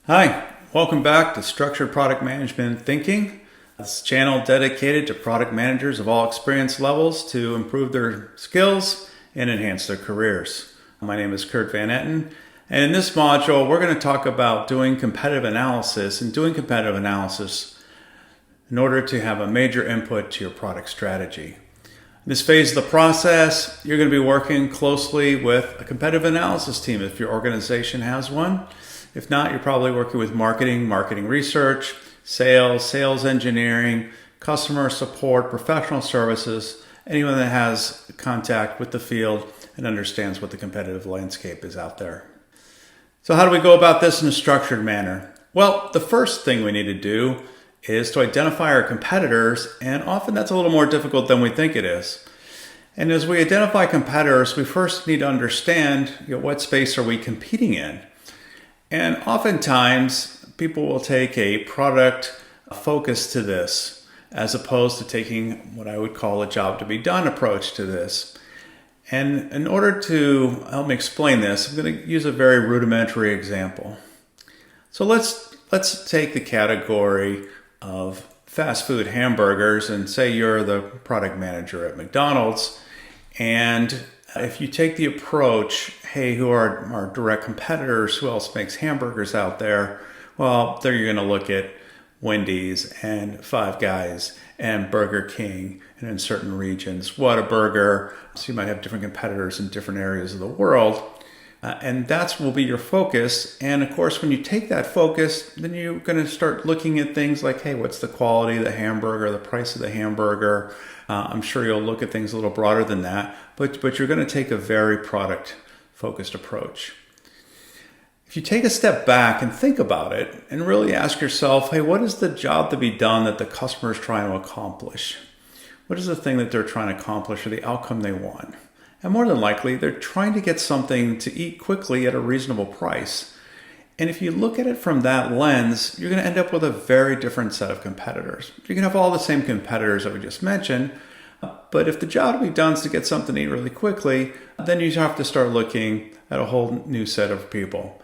Hi, welcome back to Structured Product Management Thinking. This channel dedicated to product managers of all experience levels to improve their skills and enhance their careers. My name is Kurt Van Etten, and in this module we're going to talk about doing competitive analysis in order to have a major input to your product strategy. In this phase of the process, you're going to be working closely with a competitive analysis team if your organization has one. If not, you're probably working with marketing research, sales engineering, customer support, professional services, anyone that has contact with the field and understands what the competitive landscape is out there. So how do we go about this in a structured manner? Well, the first thing we need to do is to identify our competitors, and often that's a little more difficult than we think it is. And as we identify competitors, we first need to understand what space are we competing in. And oftentimes, people will take a product focus to this, as opposed to taking what I would call a job to be done approach to this. And in order to help me explain this, I'm going to use a very rudimentary example. So let's take the category of fast food hamburgers, and say you're the product manager at McDonald's, and if you take the approach, hey, who are our direct competitors? Who else makes hamburgers out there? Well, there you're going to look at Wendy's and Five Guys and Burger King, and in certain regions, Whataburger. So you might have different competitors in different areas of the world. And that will be your focus. And of course, when you take that focus, then you're going to start looking at things like, hey, what's the quality of the hamburger, the price of the hamburger? I'm sure you'll look at things a little broader than that, but you're going to take a very product-focused approach. If you take a step back and think about it and really ask yourself, hey, what is the job to be done that the customer is trying to accomplish? What is the thing that they're trying to accomplish or the outcome they want? And more than likely, they're trying to get something to eat quickly at a reasonable price. And if you look at it from that lens, you're going to end up with a very different set of competitors. You can have all the same competitors that we just mentioned, but if the job to be done is to get something to eat really quickly, then you have to start looking at a whole new set of people.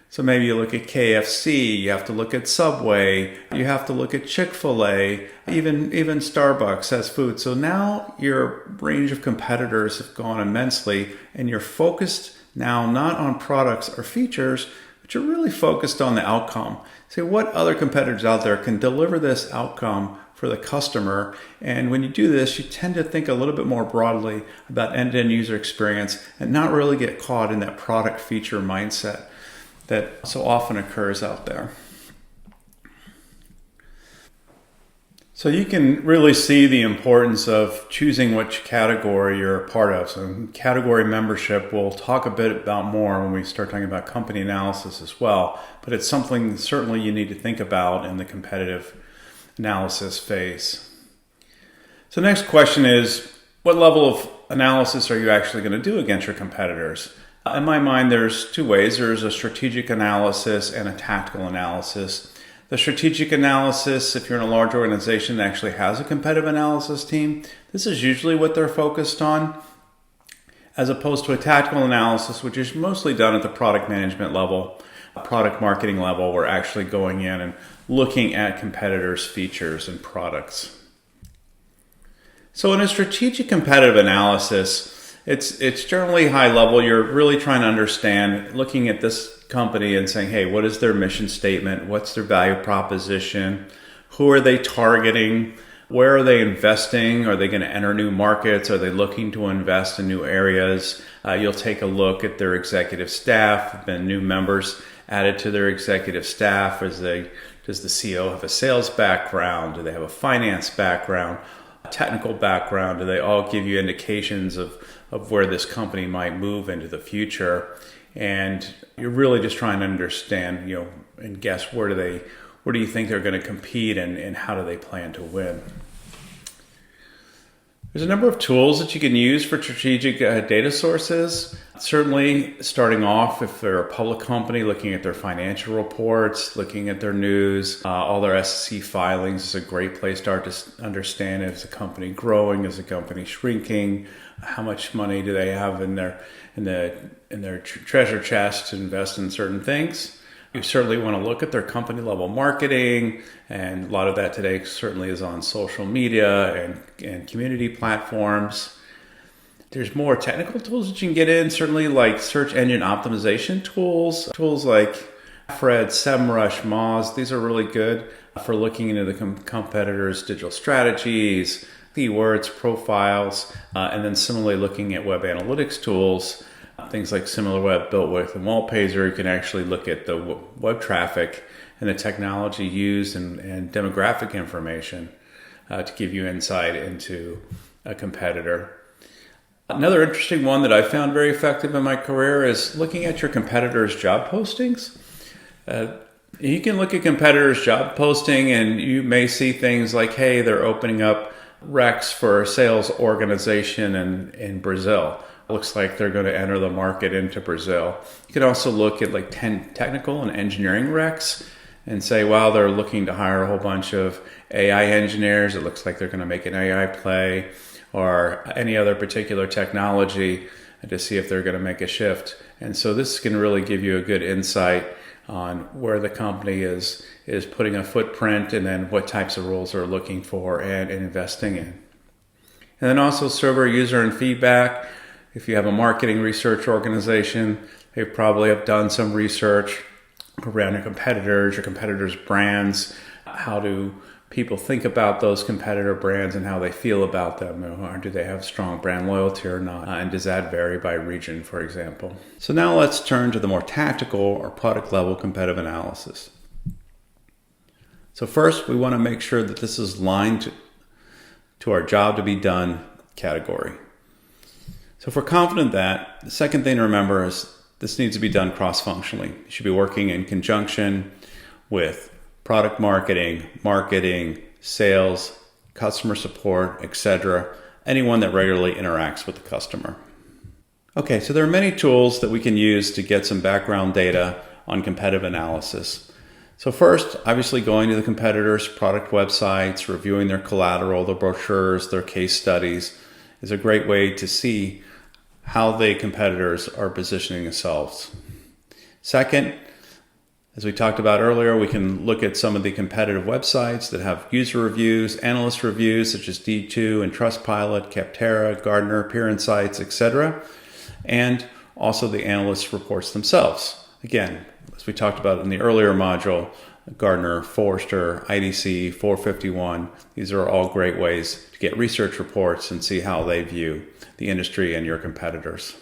So maybe you look at KFC, you have to look at Subway, you have to look at Chick-fil-A, even Starbucks has food. So now your range of competitors have gone immensely, and you're focused now not on products or features, but you're really focused on the outcome. Say, what other competitors out there can deliver this outcome for the customer? And when you do this, you tend to think a little bit more broadly about end-to-end user experience and not really get caught in that product feature mindset that so often occurs out there. So you can really see the importance of choosing which category you're a part of. So category membership, we'll talk a bit about more when we start talking about company analysis as well, but it's something certainly you need to think about in the competitive analysis phase. So the next question is, what level of analysis are you actually going to do against your competitors? In my mind, there's two ways. There's a strategic analysis and a tactical analysis. The strategic analysis, if you're in a large organization that actually has a competitive analysis team, this is usually what they're focused on, as opposed to a tactical analysis, which is mostly done at the product management level, product marketing level. We're actually going in and looking at competitors' features and products. So in a strategic competitive analysis, it's generally high level. You're really trying to understand, looking at this company and saying, hey, what is their mission statement? What's their value proposition? Who are they targeting? Where are they investing? Are they going to enter new markets? Are they looking to invest in new areas? You'll take a look at their executive staff. Have been new members added to their executive staff? Does the CEO have a sales background? Do they have a finance background? A technical background? Do they all give you indications of where this company might move into the future? And you're really just trying to understand, and guess where do you think they're going to compete, and how do they plan to win? There's a number of tools that you can use for strategic data sources. Certainly, starting off, if they're a public company, looking at their financial reports, looking at their news, all their SEC filings is a great place to understand, is a company growing, is a company shrinking, how much money do they have in their treasure chest to invest in certain things. You certainly want to look at their company level marketing, and a lot of that today certainly is on social media and community platforms. There's more technical tools that you can get in, certainly like search engine optimization tools. Tools like Fred, SEMrush, Moz, these are really good for looking into the competitors' digital strategies, keywords, profiles, and then similarly looking at web analytics tools. Things like SimilarWeb, BuiltWith, and Wallpazer, you can actually look at the web traffic and the technology used and demographic information to give you insight into a competitor. Another interesting one that I found very effective in my career is looking at your competitors' job postings. You can look at competitors' job posting and you may see things like, hey, they're opening up recs for a sales organization in Brazil. Looks like they're going to enter the market into Brazil. You can also look at like 10 technical and engineering recs and say, wow, they're looking to hire a whole bunch of AI engineers. It looks like they're going to make an AI play or any other particular technology to see if they're going to make a shift. And so this can really give you a good insight on where the company is putting a footprint and then what types of roles they're looking for and investing in. And then also survey user and feedback. If you have a marketing research organization, they probably have done some research around your competitors' brands. How do people think about those competitor brands and how they feel about them? Or do they have strong brand loyalty or not? And does that vary by region, for example? So now let's turn to the more tactical or product level competitive analysis. So first, we want to make sure that this is aligned to our job to be done category. So if we're confident that, the second thing to remember is this needs to be done cross-functionally. You should be working in conjunction with product marketing, sales, customer support, etc. Anyone that regularly interacts with the customer. Okay, so there are many tools that we can use to get some background data on competitive analysis. So first, obviously going to the competitors' product websites, reviewing their collateral, their brochures, their case studies is a great way to see how the competitors are positioning themselves. Second, as we talked about earlier, we can look at some of the competitive websites that have user reviews, analyst reviews such as D2 and Trustpilot, Capterra, Gartner, Peer Insights, etc. And also the analyst reports themselves. Again, as we talked about in the earlier module, Gartner, Forrester, IDC, 451, these are all great ways to get research reports and see how they view the industry and your competitors.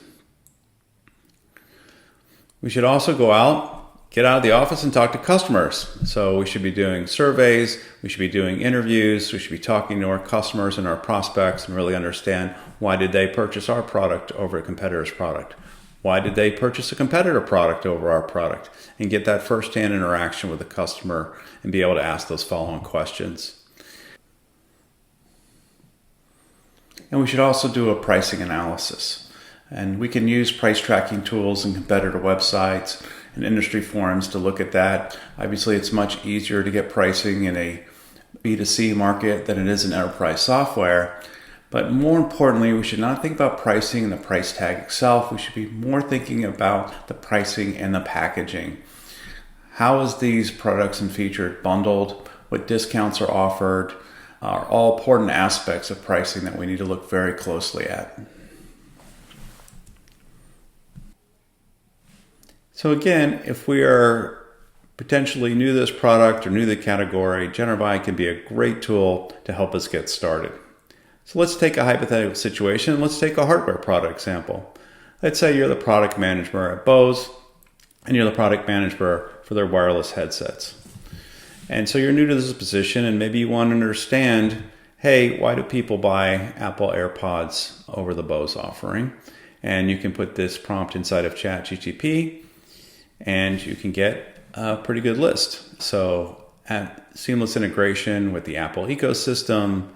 We should also get out of the office and talk to customers. So we should be doing surveys, we should be doing interviews, we should be talking to our customers and our prospects and really understand why did they purchase our product over a competitor's product? Why did they purchase a competitor product over our product? And get that first-hand interaction with the customer and be able to ask those follow-on questions. And we should also do a pricing analysis. And we can use price tracking tools and competitor websites and industry forums to look at that. Obviously, it's much easier to get pricing in a B2C market than it is in enterprise software. But more importantly, we should not think about pricing and the price tag itself. We should be more thinking about the pricing and the packaging. How is these products and features bundled? What discounts are offered? Are all important aspects of pricing that we need to look very closely at. So again, if we are potentially new to this product or new to the category, GenRVI can be a great tool to help us get started. So let's take a hypothetical situation. Let's take a hardware product example. Let's say you're the product manager at Bose and you're the product manager for their wireless headsets. And so you're new to this position and maybe you want to understand, hey, why do people buy Apple AirPods over the Bose offering? And you can put this prompt inside of ChatGPT and you can get a pretty good list. So seamless integration with the Apple ecosystem.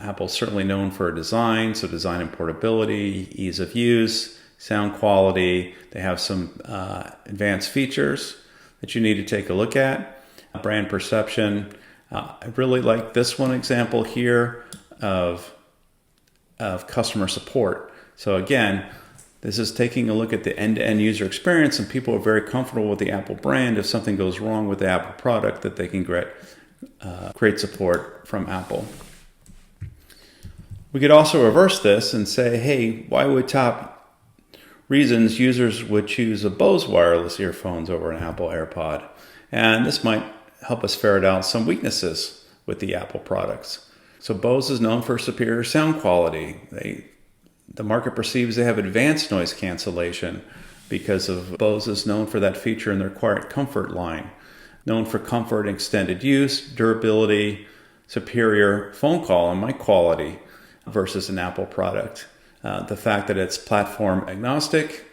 Apple's certainly known for design, so design and portability, ease of use, sound quality. They have some advanced features that you need to take a look at. Brand perception. I really like this one example here of customer support. So again, This is taking a look at the end-to-end user experience, and people are very comfortable with the Apple brand. If something goes wrong with the Apple product, that they can get great support from Apple. We could also reverse this and say, hey, why would top reasons users would choose a Bose wireless earphones over an Apple AirPod? And this might help us ferret out some weaknesses with the Apple products. So Bose is known for superior sound quality. The market perceives they have advanced noise cancellation because of Bose is known for that feature in their Quiet Comfort line. Known for comfort and extended use, durability, superior phone call and mic quality versus an Apple product. The fact that it's platform agnostic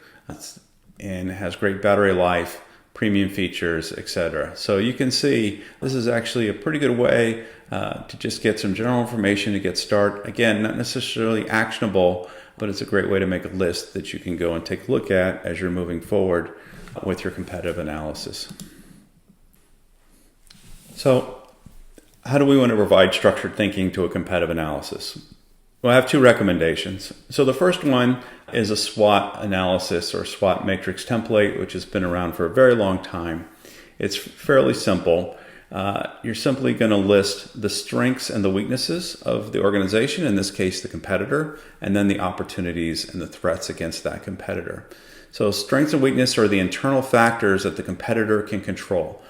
and has great battery life, premium features, etc. So you can see this is actually a pretty good way to just get some general information to get started. Again, not necessarily actionable, but it's a great way to make a list that you can go and take a look at as you're moving forward with your competitive analysis. So how do we want to provide structured thinking to a competitive analysis? Well, I have two recommendations. So the first one is a SWOT analysis or SWOT matrix template, which has been around for a very long time. It's fairly simple. You're simply going to list the strengths and the weaknesses of the organization, in this case, the competitor, and then the opportunities and the threats against that competitor. So strengths and weakness are the internal factors that the competitor can control.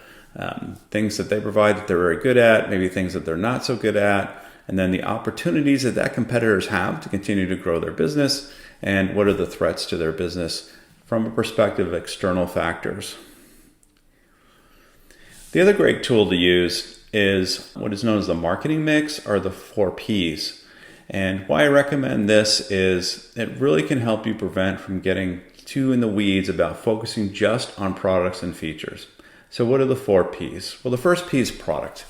Things that they provide that they're very good at, maybe things that they're not so good at, and then the opportunities that competitors have to continue to grow their business, and what are the threats to their business from a perspective of external factors. The other great tool to use is what is known as the marketing mix, or the 4 Ps. And why I recommend this is it really can help you prevent from getting too in the weeds about focusing just on products and features. So what are the 4 Ps? Well, the first P is product.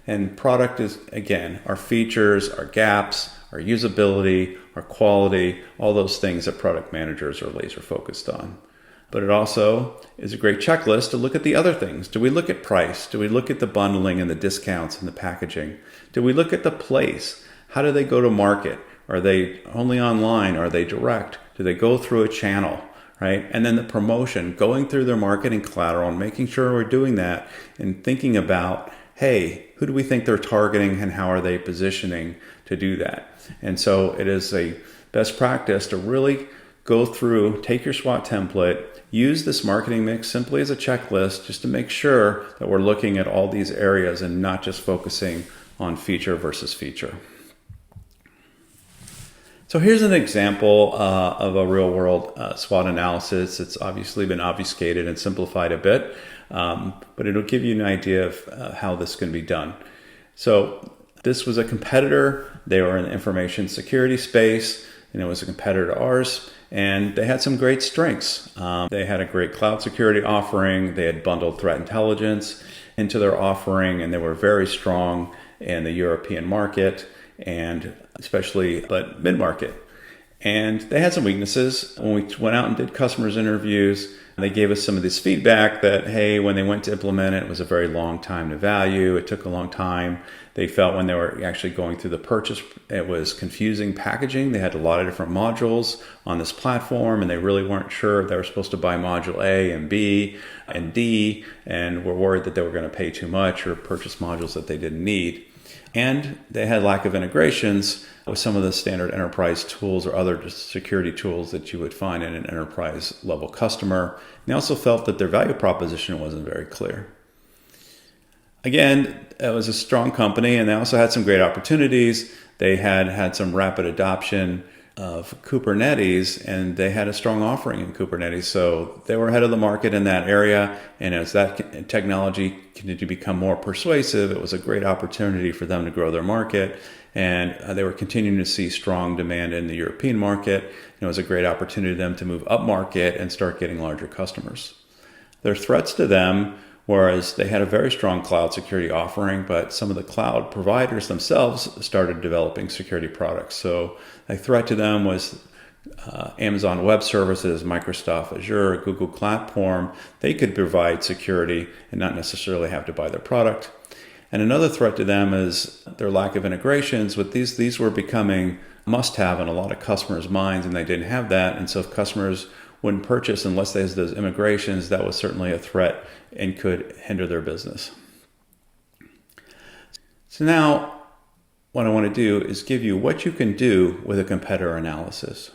And product is, again, our features, our gaps, our usability, our quality, all those things that product managers are laser focused on. But it also is a great checklist to look at the other things. Do we look at price? Do we look at the bundling and the discounts and the packaging? Do we look at the place? How do they go to market? Are they only online? Are they direct? Do they go through a channel? Right? And then the promotion, going through their marketing collateral and making sure we're doing that and thinking about, hey, who do we think they're targeting and how are they positioning to do that? And so it is a best practice to really go through, take your SWOT template, use this marketing mix simply as a checklist just to make sure that we're looking at all these areas and not just focusing on feature versus feature. So here's an example of a real-world SWOT analysis. It's obviously been obfuscated and simplified a bit, but it'll give you an idea of how this can be done. So this was a competitor. They were in the information security space, and it was a competitor to ours, and they had some great strengths. They had a great cloud security offering. They had bundled threat intelligence into their offering, and they were very strong in the European market, and especially but mid-market. And they had some weaknesses. When we went out and did customers interviews, they gave us some of this feedback that, hey, when they went to implement it, it was a very long time to value. It took a long time. They felt when they were actually going through the purchase, it was confusing packaging. They had a lot of different modules on this platform, and they really weren't sure if they were supposed to buy module A and B and D, and were worried that they were going to pay too much or purchase modules that they didn't need. And they had lack of integrations with some of the standard enterprise tools or other security tools that you would find in an enterprise level customer. And they also felt that their value proposition wasn't very clear. Again, it was a strong company, and they also had some great opportunities. They had some rapid adoption of Kubernetes, and they had a strong offering in Kubernetes. So they were ahead of the market in that area. And as that technology continued to become more persuasive, it was a great opportunity for them to grow their market. And they were continuing to see strong demand in the European market. And it was a great opportunity for them to move up market and start getting larger customers. Their threats to them, whereas they had a very strong cloud security offering, but some of the cloud providers themselves started developing security products. So a threat to them was Amazon Web Services, Microsoft Azure, Google Platform. They could provide security and not necessarily have to buy their product. And another threat to them is their lack of integrations. With these were becoming must-have in a lot of customers' minds, and they didn't have that. And so if customers wouldn't purchase unless there's those integrations, that was certainly a threat and could hinder their business. So now what I want to do is give you what you can do with a competitor analysis.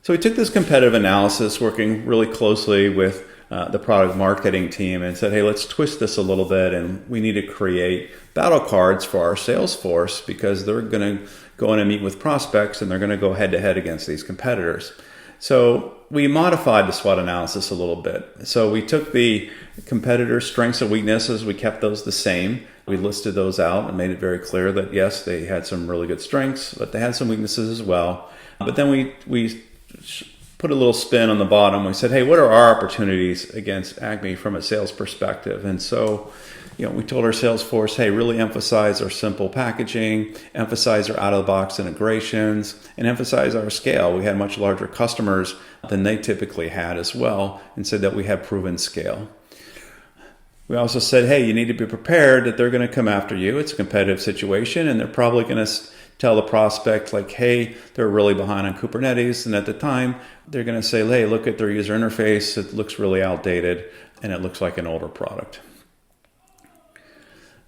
So we took this competitive analysis, working really closely with the product marketing team, and said, hey, let's twist this a little bit, and we need to create battle cards for our sales force because they're going to go in and meet with prospects, and they're going to go head-to-head against these competitors. So we modified the SWOT analysis a little bit. So we took the competitor strengths and weaknesses, we kept those the same. We listed those out and made it very clear that yes, they had some really good strengths, but they had some weaknesses as well. But then we put a little spin on the bottom. We said, hey, what are our opportunities against Acme from a sales perspective? And so, we told our sales force, hey, really emphasize our simple packaging, emphasize our out-of-the-box integrations, and emphasize our scale. We had much larger customers than they typically had as well, and said that we had proven scale. We also said, hey, you need to be prepared that they're going to come after you. It's a competitive situation, and they're probably going to tell the prospect, like, hey, they're really behind on Kubernetes. And at the time, they're going to say, hey, look at their user interface. It looks really outdated, and it looks like an older product.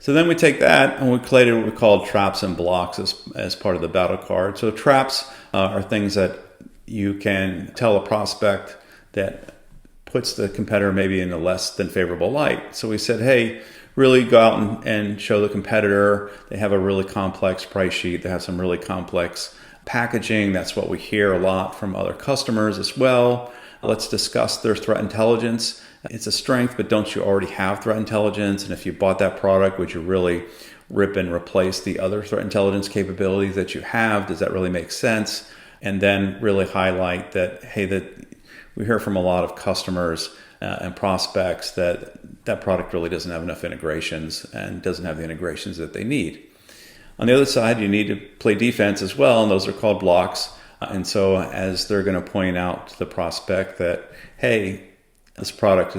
So then we take that and we created what we call traps and blocks as part of the battle card. So traps are things that you can tell a prospect that puts the competitor maybe in a less than favorable light. So we said, hey, really go out and show the competitor. They have a really complex price sheet. They have some really complex packaging. That's what we hear a lot from other customers as well. Let's discuss their threat intelligence. It's a strength, but don't you already have threat intelligence? And if you bought that product, would you really rip and replace the other threat intelligence capabilities that you have? Does that really make sense? And then really highlight that, hey, that we hear from a lot of customers and prospects that product really doesn't have enough integrations and doesn't have the integrations that they need. On the other side, you need to play defense as well, and those are called blocks. And so as they're going to point out to the prospect that, hey, this product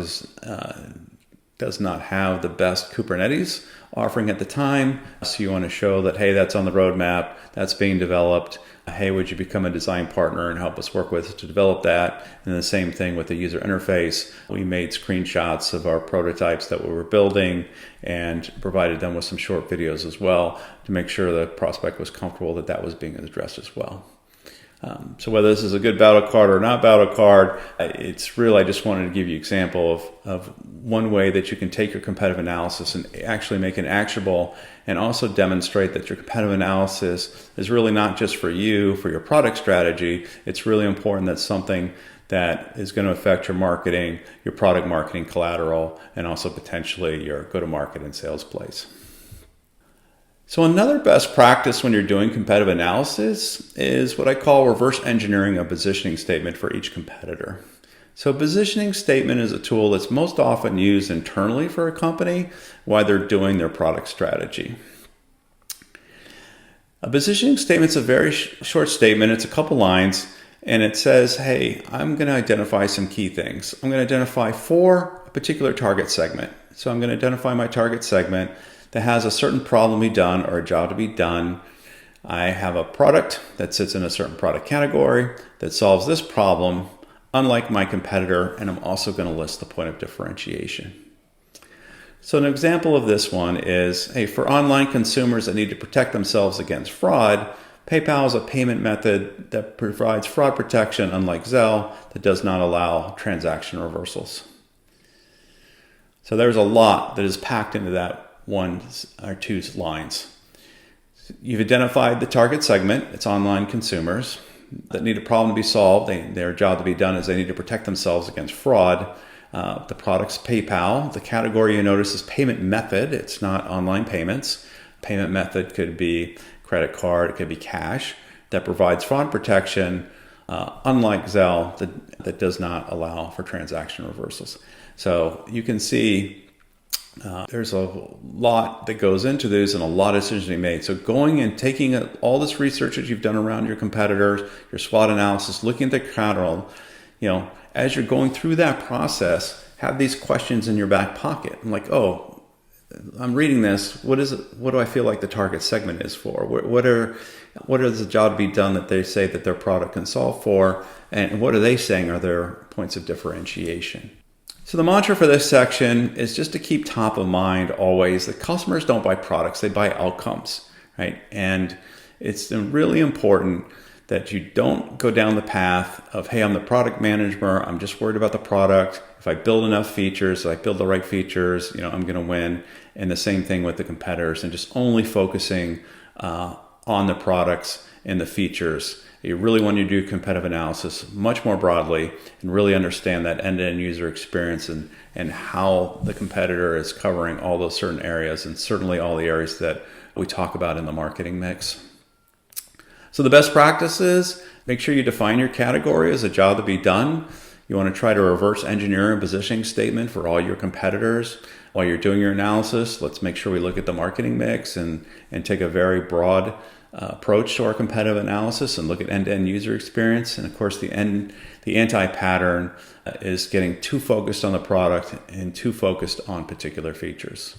does not have the best Kubernetes offering at the time. So you want to show that, hey, that's on the roadmap, that's being developed. Hey, would you become a design partner and help us work with to develop that? And the same thing with the user interface. We made screenshots of our prototypes that we were building and provided them with some short videos as well to make sure the prospect was comfortable that that was being addressed as well. So whether this is a good battle card or not battle card, it's really, I just wanted to give you an example of one way that you can take your competitive analysis and actually make it actionable, and also demonstrate that your competitive analysis is really not just for you, for your product strategy. It's really important that something that is going to affect your marketing, your product marketing collateral, and also potentially your go-to-market and sales plays. So another best practice when you're doing competitive analysis is what I call reverse engineering a positioning statement for each competitor. So a positioning statement is a tool that's most often used internally for a company while they're doing their product strategy. A positioning statement is a very short statement. It's a couple lines, and it says, hey, I'm going to identify some key things. I'm going to identify for a particular target segment. So I'm going to identify my target segment that has a certain problem to be done or a job to be done. I have a product that sits in a certain product category that solves this problem, unlike my competitor, and I'm also going to list the point of differentiation. So an example of this one is, hey, for online consumers that need to protect themselves against fraud, PayPal is a payment method that provides fraud protection, unlike Zelle, that does not allow transaction reversals. So there's a lot that is packed into that one or two lines. You've identified the target segment. It's online consumers that need a problem to be solved. Their job to be done is they need to protect themselves against fraud. The product's PayPal. The category you notice is payment method. It's not online payments. Payment method could be credit card. It could be cash. That provides fraud protection, unlike Zelle that does not allow for transaction reversals. So you can see there's a lot that goes into this and a lot of decisions to be made. So going and taking all this research that you've done around your competitors, your SWOT analysis, looking at the collateral, as you're going through that process, have these questions in your back pocket. I'm like, oh, I'm reading this. What is it? What do I feel like the target segment is for? What is the job to be done that they say that their product can solve for? And what are they saying are their points of differentiation? So the mantra for this section is just to keep top of mind always that customers don't buy products, they buy outcomes, right? And it's really important that you don't go down the path of, hey, I'm the product manager, I'm just worried about the product. If I build enough features, if I build the right features, I'm going to win. And the same thing with the competitors, and just only focusing on the products and the features. You really want to do competitive analysis much more broadly and really understand that end-to-end user experience and how the competitor is covering all those certain areas, and certainly all the areas that we talk about in the marketing mix. So the best practices, make sure you define your category as a job to be done. You want to try to reverse engineer a positioning statement for all your competitors. While you're doing your analysis, let's make sure we look at the marketing mix and take a very broad approach to our competitive analysis and look at end-to-end user experience. And of course, the anti-pattern is getting too focused on the product and too focused on particular features.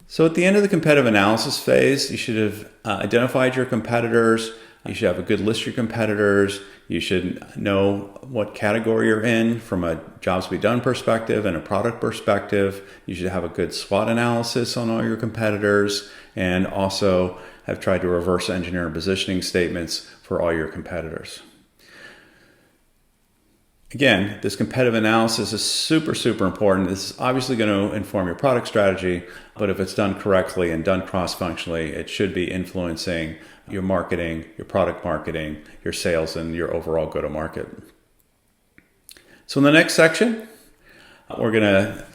So at the end of the competitive analysis phase, you should have identified your competitors. You should have a good list of your competitors. You should know what category you're in from a jobs to be done perspective and a product perspective. You should have a good SWOT analysis on all your competitors, and also have tried to reverse engineer positioning statements for all your competitors. Again, this competitive analysis is super, super important. This is obviously going to inform your product strategy, but if it's done correctly and done cross-functionally, it should be influencing your marketing, your product marketing, your sales, and your overall go-to-market. So in the next section, we're going to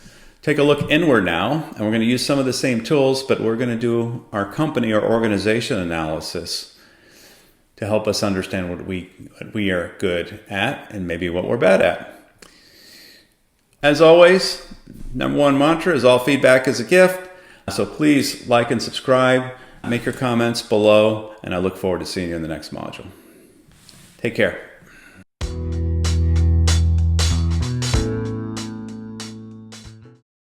take a look inward now, and we're going to use some of the same tools, but we're going to do our company or organization analysis to help us understand what we are good at and maybe what we're bad at. As always, number one mantra is all feedback is a gift. So please like and subscribe, make your comments below, and I look forward to seeing you in the next module. Take care.